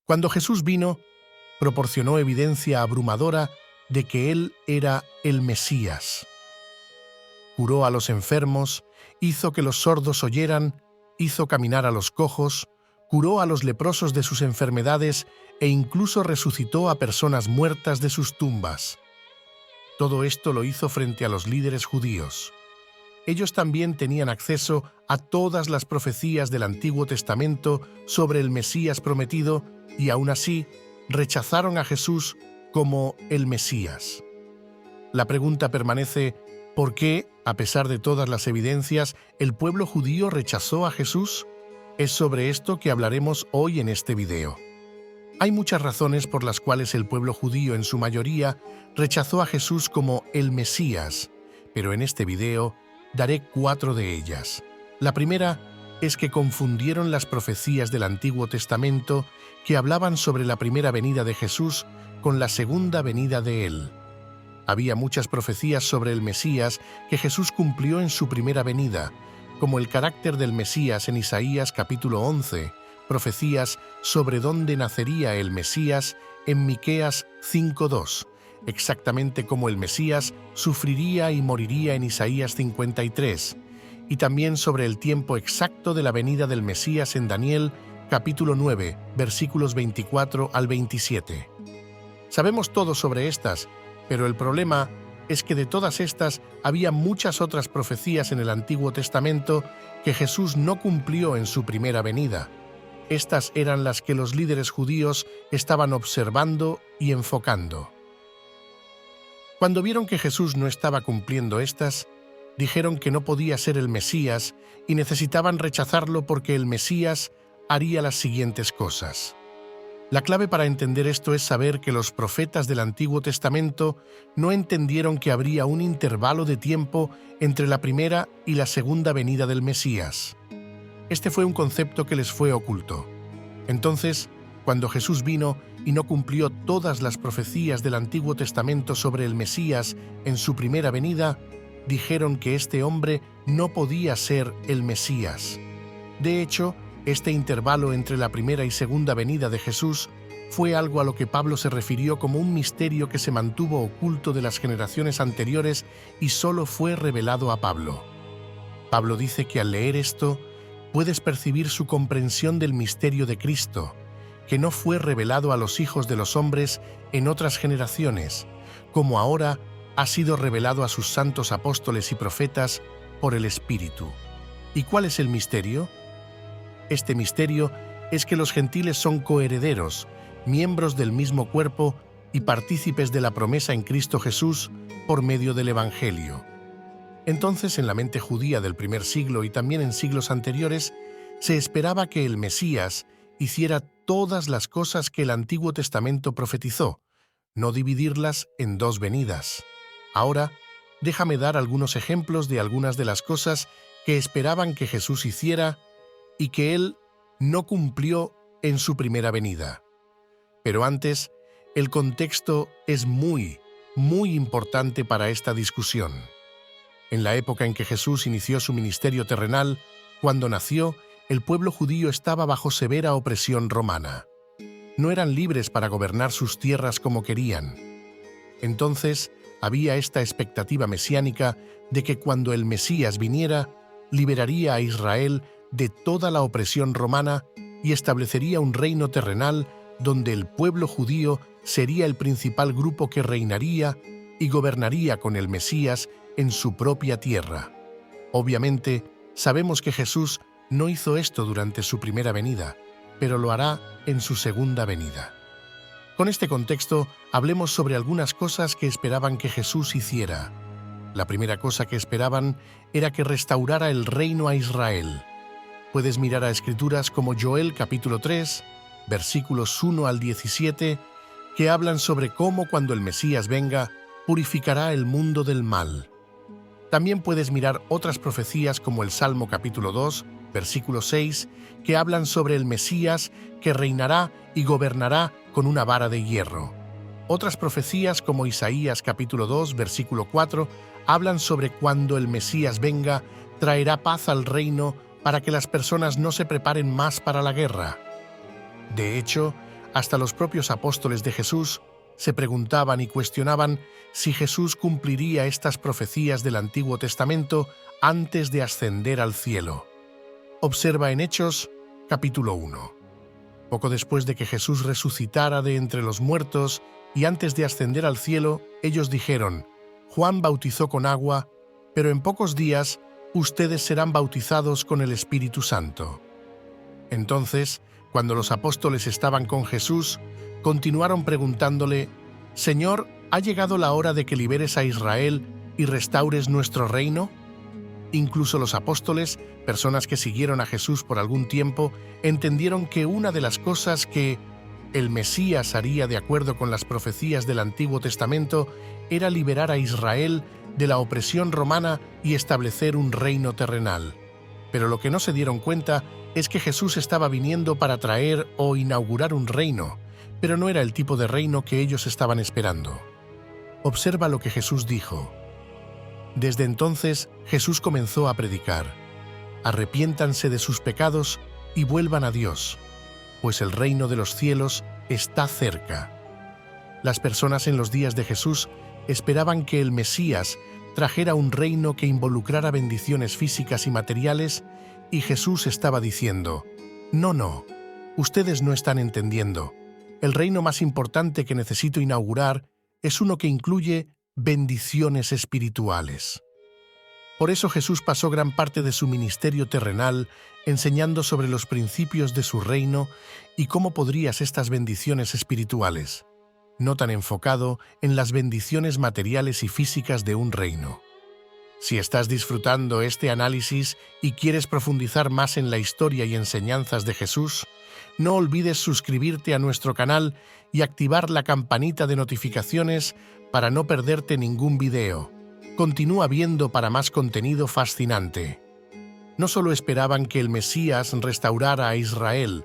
Cuando Jesús vino, proporcionó evidencia abrumadora de que Él era el Mesías. Curó a los enfermos, hizo que los sordos oyeran, hizo caminar a los cojos, curó a los leprosos de sus enfermedades e incluso resucitó a personas muertas de sus tumbas. Todo esto lo hizo frente a los líderes judíos. Ellos también tenían acceso a todas las profecías del Antiguo Testamento sobre el Mesías prometido y aún así rechazaron a Jesús como el Mesías. La pregunta permanece: ¿por qué, a pesar de todas las evidencias, el pueblo judío rechazó a Jesús? Es sobre esto que hablaremos hoy en este video. Hay muchas razones por las cuales el pueblo judío en su mayoría rechazó a Jesús como el Mesías, pero en este video daré 4 de ellas. La primera es que confundieron las profecías del Antiguo Testamento que hablaban sobre la primera venida de Jesús con la segunda venida de Él. Había muchas profecías sobre el Mesías que Jesús cumplió en su primera venida, como el carácter del Mesías en Isaías capítulo 11, profecías sobre dónde nacería el Mesías en Miqueas 5:2, exactamente como el Mesías sufriría y moriría en Isaías 53, y también sobre el tiempo exacto de la venida del Mesías en Daniel capítulo 9, versículos 24 al 27. Sabemos todo sobre estas, pero el problema es que de todas estas había muchas otras profecías en el Antiguo Testamento que Jesús no cumplió en su primera venida. Estas eran las que los líderes judíos estaban observando y enfocando. Cuando vieron que Jesús no estaba cumpliendo estas, dijeron que no podía ser el Mesías y necesitaban rechazarlo porque el Mesías haría las siguientes cosas. La clave para entender esto es saber que los profetas del Antiguo Testamento no entendieron que habría un intervalo de tiempo entre la primera y la segunda venida del Mesías. Este fue un concepto que les fue oculto. Entonces, cuando Jesús vino y no cumplió todas las profecías del Antiguo Testamento sobre el Mesías en su primera venida, dijeron que este hombre no podía ser el Mesías. De hecho, este intervalo entre la primera y segunda venida de Jesús fue algo a lo que Pablo se refirió como un misterio que se mantuvo oculto de las generaciones anteriores y solo fue revelado a Pablo. Pablo dice que al leer esto, puedes percibir su comprensión del misterio de Cristo, que no fue revelado a los hijos de los hombres en otras generaciones, como ahora ha sido revelado a sus santos apóstoles y profetas por el Espíritu. ¿Y cuál es el misterio? Este misterio es que los gentiles son coherederos, miembros del mismo cuerpo y partícipes de la promesa en Cristo Jesús por medio del Evangelio. Entonces, en la mente judía del primer siglo y también en siglos anteriores, se esperaba que el Mesías hiciera todas las cosas que el Antiguo Testamento profetizó, no dividirlas en 2 venidas. Ahora, déjame dar algunos ejemplos de algunas de las cosas que esperaban que Jesús hiciera y que Él no cumplió en su primera venida. Pero antes, el contexto es muy importante para esta discusión. En la época en que Jesús inició su ministerio terrenal, cuando nació, el pueblo judío estaba bajo severa opresión romana. No eran libres para gobernar sus tierras como querían. Entonces, había esta expectativa mesiánica de que cuando el Mesías viniera, liberaría a Israel de toda la opresión romana y establecería un reino terrenal donde el pueblo judío sería el principal grupo que reinaría y gobernaría con el Mesías en su propia tierra. Obviamente, sabemos que Jesús no hizo esto durante su primera venida, pero lo hará en su segunda venida. Con este contexto, hablemos sobre algunas cosas que esperaban que Jesús hiciera. La primera cosa que esperaban era que restaurara el reino a Israel. Puedes mirar a escrituras como Joel capítulo 3, versículos 1 al 17, que hablan sobre cómo cuando el Mesías venga, purificará el mundo del mal. También puedes mirar otras profecías como el Salmo capítulo 2, versículo 6, que hablan sobre el Mesías que reinará y gobernará con una vara de hierro. Otras profecías como Isaías capítulo 2, versículo 4, hablan sobre cuando el Mesías venga, traerá paz al reino para que las personas no se preparen más para la guerra. De hecho, Hasta los propios apóstoles de Jesús se preguntaban y cuestionaban si Jesús cumpliría estas profecías del Antiguo Testamento antes de ascender al cielo. Observa en Hechos, capítulo 1. Poco después de que Jesús resucitara de entre los muertos y antes de ascender al cielo, ellos dijeron: Juan bautizó con agua, pero en pocos días ustedes serán bautizados con el Espíritu Santo. Entonces, cuando los apóstoles estaban con Jesús, continuaron preguntándole: Señor, ¿ha llegado la hora de que liberes a Israel y restaures nuestro reino? Incluso los apóstoles, personas que siguieron a Jesús por algún tiempo, entendieron que una de las cosas que el Mesías haría de acuerdo con las profecías del Antiguo Testamento era liberar a Israel de la opresión romana y establecer un reino terrenal. Pero lo que no se dieron cuenta es que Jesús estaba viniendo para traer o inaugurar un reino, pero no era el tipo de reino que ellos estaban esperando. Observa lo que Jesús dijo. Desde entonces, Jesús comenzó a predicar: arrepiéntanse de sus pecados y vuelvan a Dios, pues el reino de los cielos está cerca. Las personas en los días de Jesús esperaban que el Mesías trajera un reino que involucrara bendiciones físicas y materiales, y Jesús estaba diciendo: no, ustedes no están entendiendo. El reino más importante que necesito inaugurar es uno que incluye bendiciones espirituales. Por eso Jesús pasó gran parte de su ministerio terrenal enseñando sobre los principios de su reino y cómo podrías estas bendiciones espirituales, no tan enfocado en las bendiciones materiales y físicas de un reino. Si estás disfrutando este análisis y quieres profundizar más en la historia y enseñanzas de Jesús, no olvides suscribirte a nuestro canal y activar la campanita de notificaciones para no perderte ningún video. Continúa viendo para más contenido fascinante. No solo esperaban que el Mesías restaurara a Israel,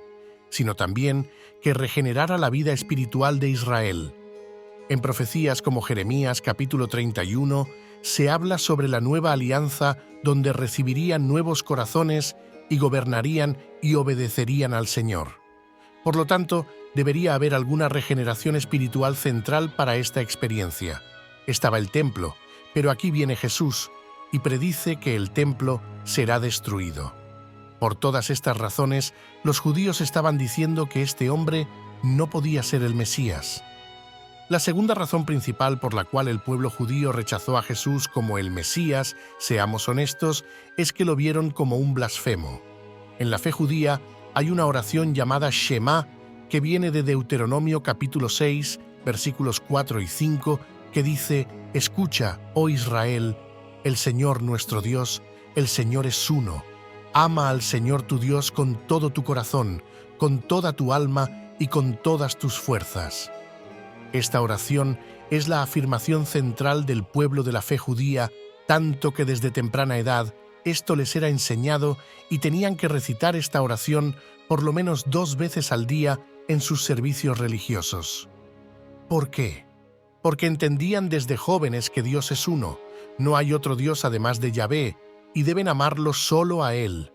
sino también que regenerara la vida espiritual de Israel. En profecías como Jeremías capítulo 31, se habla sobre la nueva alianza donde recibirían nuevos corazones y gobernarían y obedecerían al Señor. Por lo tanto, debería haber alguna regeneración espiritual central para esta experiencia. Estaba el templo, pero aquí viene Jesús y predice que el templo será destruido. Por todas estas razones, los judíos estaban diciendo que este hombre no podía ser el Mesías. La segunda razón principal por la cual el pueblo judío rechazó a Jesús como el Mesías, seamos honestos, es que lo vieron como un blasfemo. En la fe judía hay una oración llamada Shema, que viene de Deuteronomio capítulo 6, versículos 4 y 5, que dice: Escucha, oh Israel, el Señor nuestro Dios, el Señor es uno. Ama al Señor tu Dios con todo tu corazón, con toda tu alma y con todas tus fuerzas. Esta oración es la afirmación central del pueblo de la fe judía, tanto que desde temprana edad esto les era enseñado y tenían que recitar esta oración por lo menos 2 veces al día en sus servicios religiosos. ¿Por qué? Porque entendían desde jóvenes que Dios es uno, no hay otro Dios además de Yahvé, y deben amarlo solo a Él.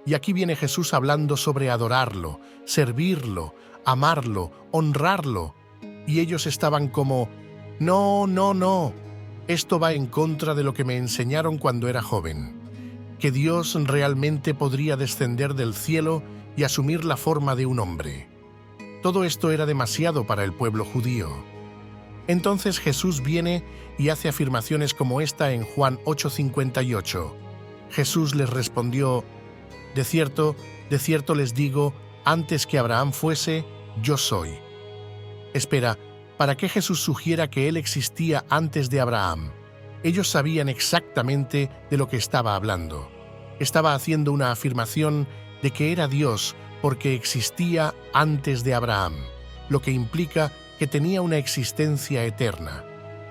Y aquí viene Jesús hablando sobre adorarlo, servirlo, amarlo, honrarlo. Y ellos estaban como: no, esto va en contra de lo que me enseñaron cuando era joven, que Dios realmente podría descender del cielo y asumir la forma de un hombre. Todo esto era demasiado para el pueblo judío. Entonces Jesús viene y hace afirmaciones como esta en Juan 8:58. Jesús les respondió: de cierto les digo, antes que Abraham fuese, yo soy. Espera, ¿para qué Jesús sugiera que Él existía antes de Abraham? Ellos sabían exactamente de lo que estaba hablando. Estaba haciendo una afirmación de que era Dios porque existía antes de Abraham, lo que implica que tenía una existencia eterna.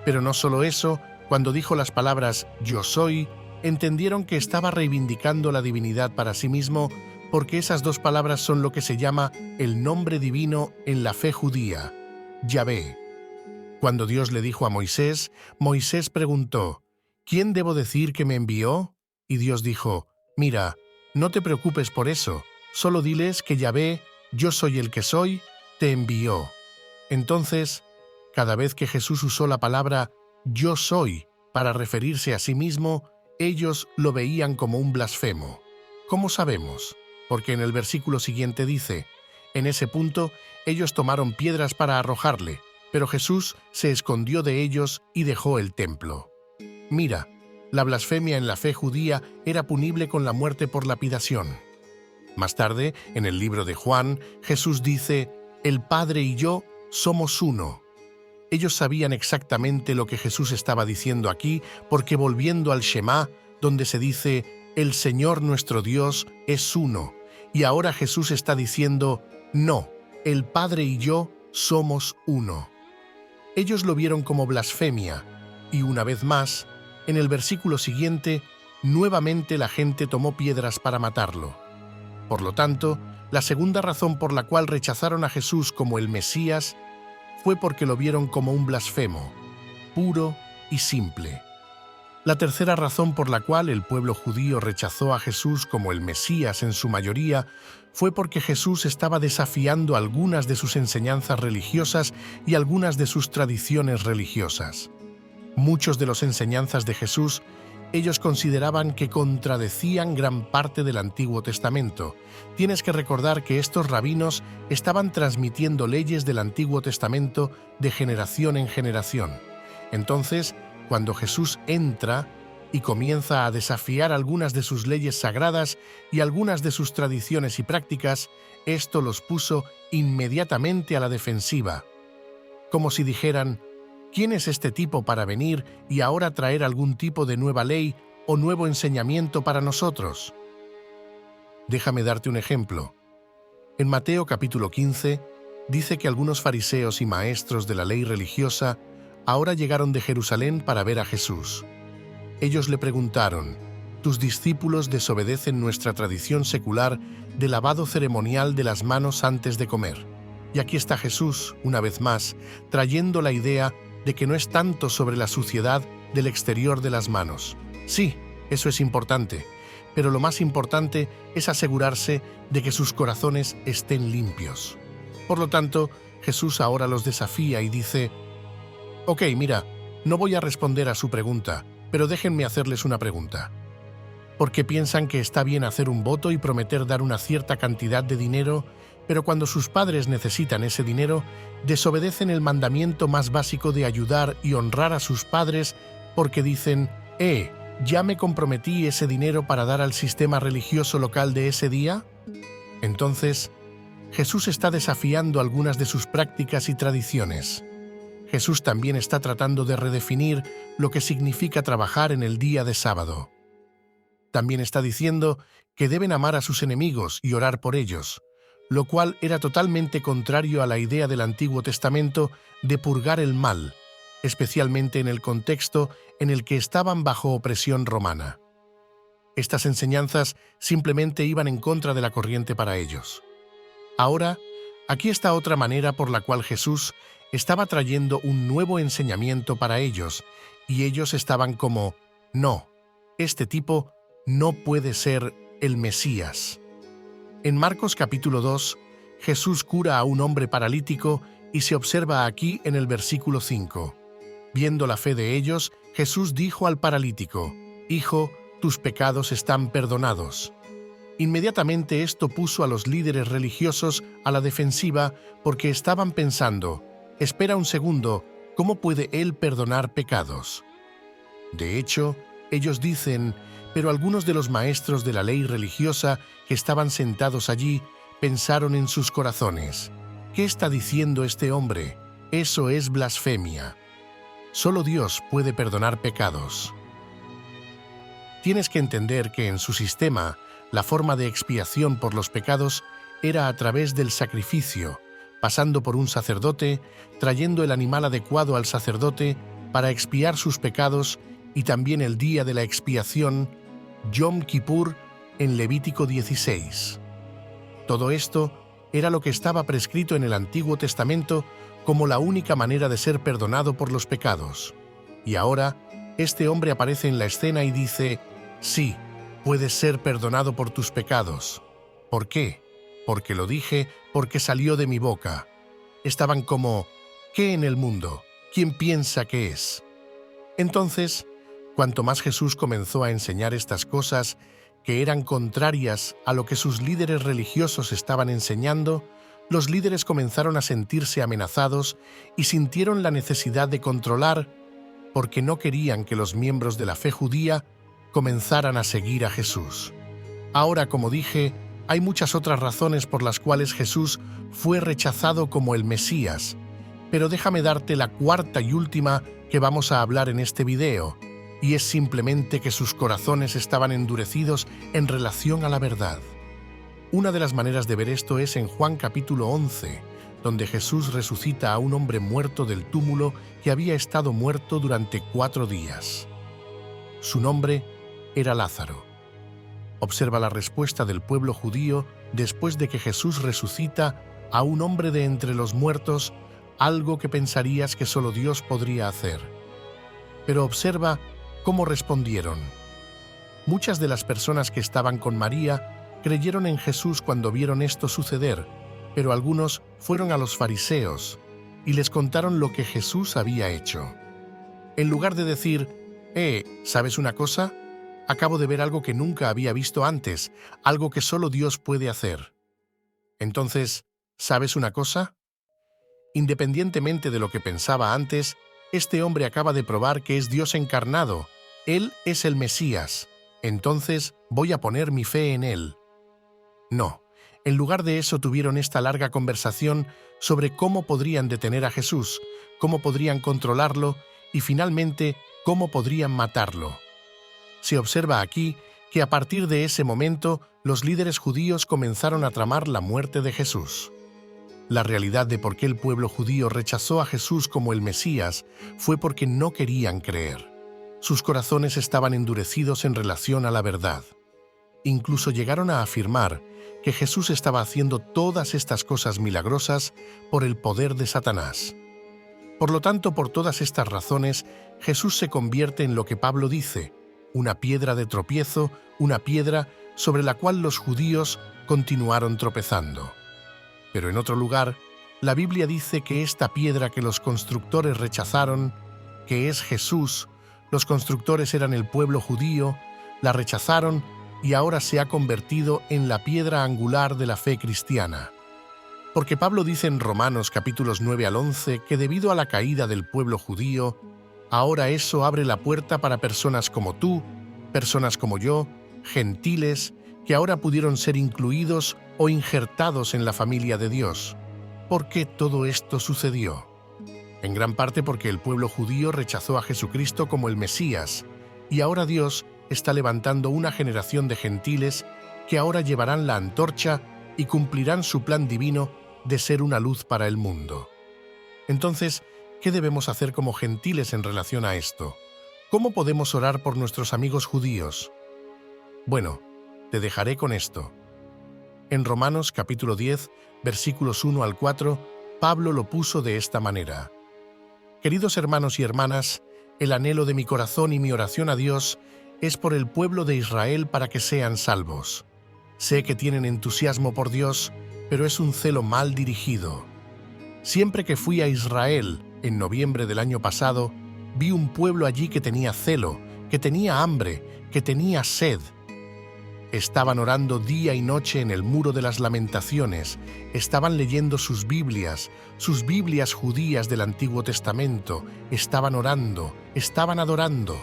Pero no solo eso, cuando dijo las palabras «yo soy», entendieron que estaba reivindicando la divinidad para sí mismo, porque esas 2 palabras son lo que se llama el nombre divino en la fe judía, Yahvé. Cuando Dios le dijo a Moisés, Moisés preguntó: ¿quién debo decir que me envió? Y Dios dijo: mira, no te preocupes por eso, solo diles que Yahvé, yo soy el que soy, te envió. Entonces, cada vez que Jesús usó la palabra «yo soy» para referirse a sí mismo, ellos lo veían como un blasfemo. ¿Cómo sabemos? Porque en el versículo siguiente dice: en ese punto, ellos tomaron piedras para arrojarle, pero Jesús se escondió de ellos y dejó el templo. Mira, la blasfemia en la fe judía era punible con la muerte por lapidación. Más tarde, en el libro de Juan, Jesús dice: «El Padre y yo somos uno». Ellos sabían exactamente lo que Jesús estaba diciendo aquí, porque volviendo al Shema, donde se dice: «El Señor nuestro Dios es uno», y ahora Jesús está diciendo: «No, el Padre y yo somos uno». Ellos lo vieron como blasfemia, y una vez más, en el versículo siguiente, nuevamente la gente tomó piedras para matarlo. Por lo tanto, la segunda razón por la cual rechazaron a Jesús como el Mesías fue porque lo vieron como un blasfemo, puro y simple. La tercera razón por la cual el pueblo judío rechazó a Jesús como el Mesías en su mayoría fue porque Jesús estaba desafiando algunas de sus enseñanzas religiosas y algunas de sus tradiciones religiosas. Muchos de las enseñanzas de Jesús ellos consideraban que contradecían gran parte del Antiguo Testamento. Tienes que recordar que estos rabinos estaban transmitiendo leyes del Antiguo Testamento de generación en generación. Entonces, cuando Jesús entra y comienza a desafiar algunas de sus leyes sagradas y algunas de sus tradiciones y prácticas, esto los puso inmediatamente a la defensiva, como si dijeran: ¿quién es este tipo para venir y ahora traer algún tipo de nueva ley o nuevo enseñamiento para nosotros? Déjame darte un ejemplo. En Mateo capítulo 15, dice que algunos fariseos y maestros de la ley religiosa ahora llegaron de Jerusalén para ver a Jesús. Ellos le preguntaron: «Tus discípulos desobedecen nuestra tradición secular de lavado ceremonial de las manos antes de comer». Y aquí está Jesús, una vez más, trayendo la idea de que no es tanto sobre la suciedad del exterior de las manos. Sí, eso es importante, pero lo más importante es asegurarse de que sus corazones estén limpios. Por lo tanto, Jesús ahora los desafía y dice: «Ok, mira, no voy a responder a su pregunta, pero déjenme hacerles una pregunta. ¿Por qué piensan que está bien hacer un voto y prometer dar una cierta cantidad de dinero, pero cuando sus padres necesitan ese dinero, desobedecen el mandamiento más básico de ayudar y honrar a sus padres porque dicen: ¿ya me comprometí ese dinero para dar al sistema religioso local de ese día?» Entonces, Jesús está desafiando algunas de sus prácticas y tradiciones. Jesús también está tratando de redefinir lo que significa trabajar en el día de sábado. También está diciendo que deben amar a sus enemigos y orar por ellos, lo cual era totalmente contrario a la idea del Antiguo Testamento de purgar el mal, especialmente en el contexto en el que estaban bajo opresión romana. Estas enseñanzas simplemente iban en contra de la corriente para ellos. Ahora, aquí está otra manera por la cual Jesús estaba trayendo un nuevo enseñamiento para ellos, y ellos estaban como: «No, este tipo no puede ser el Mesías». En Marcos capítulo 2, Jesús cura a un hombre paralítico y se observa aquí en el versículo 5. Viendo la fe de ellos, Jesús dijo al paralítico: «Hijo, tus pecados están perdonados». Inmediatamente esto puso a los líderes religiosos a la defensiva porque estaban pensando: «Espera un segundo, ¿cómo puede Él perdonar pecados?». De hecho, ellos dicen: «Pero algunos de los maestros de la ley religiosa que estaban sentados allí pensaron en sus corazones: ¿qué está diciendo este hombre? Eso es blasfemia. Solo Dios puede perdonar pecados». Tienes que entender que en su sistema, la forma de expiación por los pecados era a través del sacrificio, pasando por un sacerdote, trayendo el animal adecuado al sacerdote para expiar sus pecados, y también el día de la expiación, Yom Kippur, en Levítico 16. Todo esto era lo que estaba prescrito en el Antiguo Testamento como la única manera de ser perdonado por los pecados. Y ahora, este hombre aparece en la escena y dice: «Sí, puedes ser perdonado por tus pecados». ¿Por qué? Porque lo dije, porque salió de mi boca. Estaban como, ¿qué en el mundo? ¿Quién piensa que es? Entonces, cuanto más Jesús comenzó a enseñar estas cosas que eran contrarias a lo que sus líderes religiosos estaban enseñando, los líderes comenzaron a sentirse amenazados y sintieron la necesidad de controlar porque no querían que los miembros de la fe judía comenzaran a seguir a Jesús. Ahora, como dije, hay muchas otras razones por las cuales Jesús fue rechazado como el Mesías, pero déjame darte la cuarta y última que vamos a hablar en este video, y es simplemente que sus corazones estaban endurecidos en relación a la verdad. Una de las maneras de ver esto es en Juan capítulo 11, donde Jesús resucita a un hombre muerto del túmulo que había estado muerto durante 4 días. Su nombre era Lázaro. Observa la respuesta del pueblo judío después de que Jesús resucita a un hombre de entre los muertos, algo que pensarías que solo Dios podría hacer. Pero observa cómo respondieron. Muchas de las personas que estaban con María creyeron en Jesús cuando vieron esto suceder, pero algunos fueron a los fariseos y les contaron lo que Jesús había hecho. En lugar de decir, ¿sabes una cosa? Acabo de ver algo que nunca había visto antes, algo que solo Dios puede hacer. Entonces, ¿sabes una cosa? Independientemente de lo que pensaba antes, este hombre acaba de probar que es Dios encarnado. Él es el Mesías. Entonces voy a poner mi fe en él. No, en lugar de eso tuvieron esta larga conversación sobre cómo podrían detener a Jesús, cómo podrían controlarlo y finalmente cómo podrían matarlo. Se observa aquí que a partir de ese momento los líderes judíos comenzaron a tramar la muerte de Jesús. La realidad de por qué el pueblo judío rechazó a Jesús como el Mesías fue porque no querían creer. Sus corazones estaban endurecidos en relación a la verdad. Incluso llegaron a afirmar que Jesús estaba haciendo todas estas cosas milagrosas por el poder de Satanás. Por lo tanto, por todas estas razones, Jesús se convierte en lo que Pablo dice, una piedra de tropiezo, una piedra sobre la cual los judíos continuaron tropezando. Pero en otro lugar, la Biblia dice que esta piedra que los constructores rechazaron, que es Jesús, los constructores eran el pueblo judío, la rechazaron y ahora se ha convertido en la piedra angular de la fe cristiana. Porque Pablo dice en Romanos capítulos 9 al 11 que debido a la caída del pueblo judío, ahora eso abre la puerta para personas como tú, personas como yo, gentiles, que ahora pudieron ser incluidos o injertados en la familia de Dios. ¿Por qué todo esto sucedió? En gran parte porque el pueblo judío rechazó a Jesucristo como el Mesías, y ahora Dios está levantando una generación de gentiles que ahora llevarán la antorcha y cumplirán su plan divino de ser una luz para el mundo. Entonces, ¿qué debemos hacer como gentiles en relación a esto? ¿Cómo podemos orar por nuestros amigos judíos? Bueno, te dejaré con esto. En Romanos capítulo 10, versículos 1 al 4, Pablo lo puso de esta manera. Queridos hermanos y hermanas, el anhelo de mi corazón y mi oración a Dios es por el pueblo de Israel para que sean salvos. Sé que tienen entusiasmo por Dios, pero es un celo mal dirigido. Siempre que fui a Israel, en noviembre del año pasado, vi un pueblo allí que tenía celo, que tenía hambre, que tenía sed. Estaban orando día y noche en el Muro de las Lamentaciones, estaban leyendo sus Biblias judías del Antiguo Testamento, estaban orando, estaban adorando.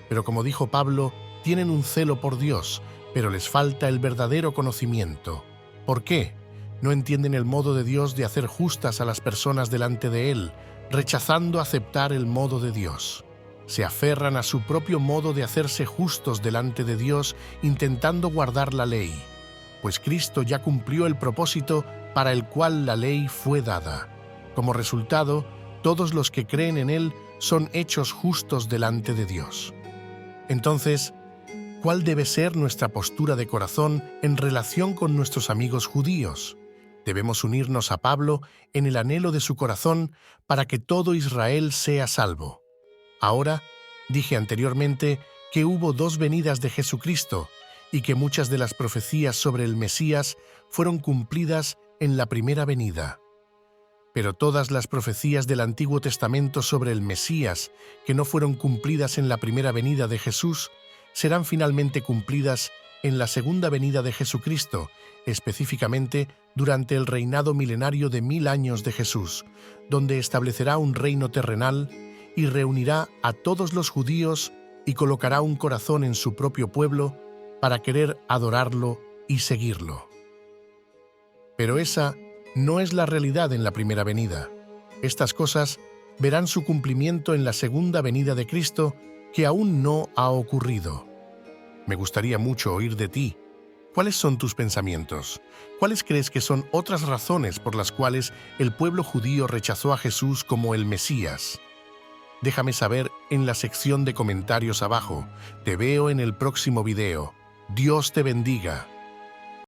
Pero como dijo Pablo, tienen un celo por Dios, pero les falta el verdadero conocimiento. ¿Por qué? No entienden el modo de Dios de hacer justas a las personas delante de Él, rechazando aceptar el modo de Dios. Se aferran a su propio modo de hacerse justos delante de Dios, intentando guardar la ley, pues Cristo ya cumplió el propósito para el cual la ley fue dada. Como resultado, todos los que creen en Él son hechos justos delante de Dios. Entonces, ¿cuál debe ser nuestra postura de corazón en relación con nuestros amigos judíos? Debemos unirnos a Pablo en el anhelo de su corazón para que todo Israel sea salvo. Ahora, dije anteriormente que hubo 2 venidas de Jesucristo y que muchas de las profecías sobre el Mesías fueron cumplidas en la primera venida. Pero todas las profecías del Antiguo Testamento sobre el Mesías, que no fueron cumplidas en la primera venida de Jesús, serán finalmente cumplidas en la segunda venida de Jesucristo, específicamente durante el reinado milenario de 1000 años de Jesús, donde establecerá un reino terrenal y reunirá a todos los judíos y colocará un corazón en su propio pueblo para querer adorarlo y seguirlo. Pero esa no es la realidad en la primera venida. Estas cosas verán su cumplimiento en la segunda venida de Cristo, que aún no ha ocurrido. Me gustaría mucho oír de ti. ¿Cuáles son tus pensamientos? ¿Cuáles crees que son otras razones por las cuales el pueblo judío rechazó a Jesús como el Mesías? Déjame saber en la sección de comentarios abajo. Te veo en el próximo video. Dios te bendiga.